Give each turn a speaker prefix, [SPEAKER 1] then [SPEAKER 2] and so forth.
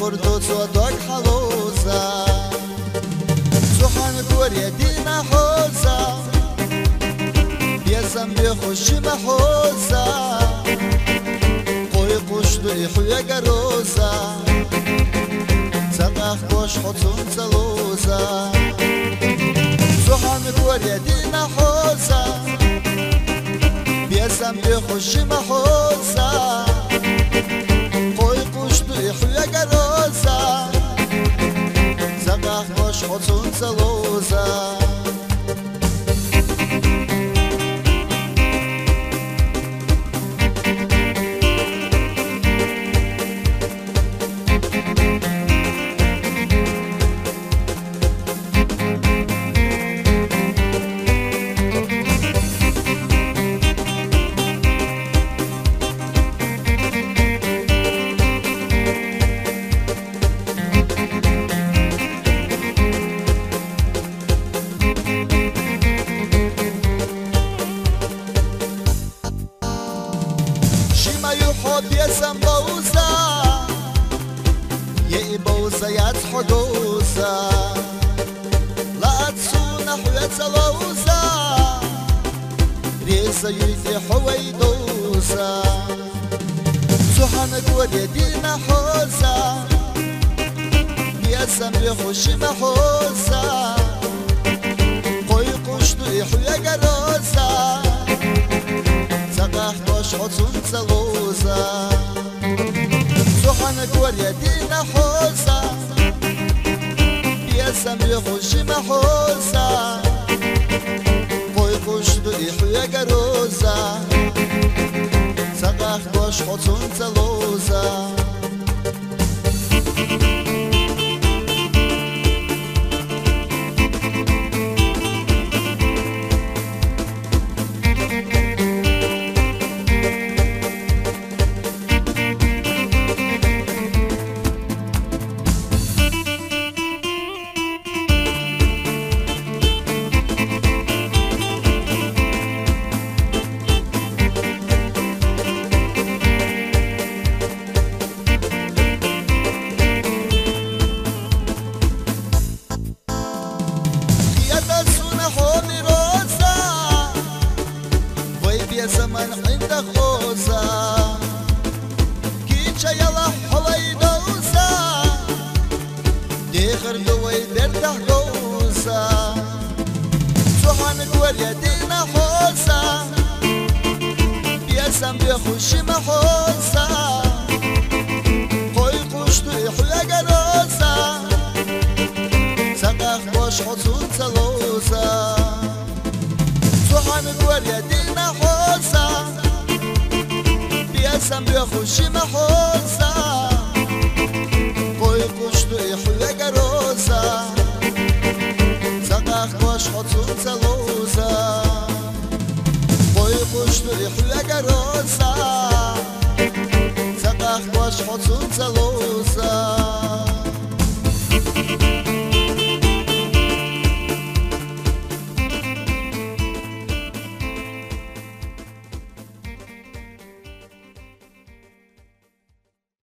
[SPEAKER 1] خورد تو داگ حلوزا سوحان گوری دینا حوزا بیزم بی خوشی محوزا قوی قشتو ایحوی گروزا زنخ باش خطون زلوزا سوحان گوری دینا حوزا بیزم بی خوشی محوزا قوی قشتو ایحوی گروزا زنخ باش خطون زلوزا بيسم بوزا يا بوزا يا تحدوزا لا تسون حويت لوزا ريزا يدي حويدوزا سوحان قولي دينا حوزا بيسم بيخوشي محوزا قوي قشتو يحوي قروزا زقاح باش حطون زلوزا سوحان قولي دينا حوزا بيسم بيخوشي محوزا قوي قشتو يحوي قروزا زقاح باش حطون زلوزا زمان عندك غوزة كيتشا يلا حوي دوزة ديخر قوي بردح غوزة سوحان قول يدينا حوزة بيسم بيخوشي محوزة قوي قشتو يحوي قروزة زقاخ باش حطون زلوزة سوحان قول يدينا حوزة بيسم بيخوشي محوزة قوي قشتو يحوي قروزة زقاخ باش حطون زلوزة قوي قشتو يحوي قروزة زقاخ باش حطون زلوزة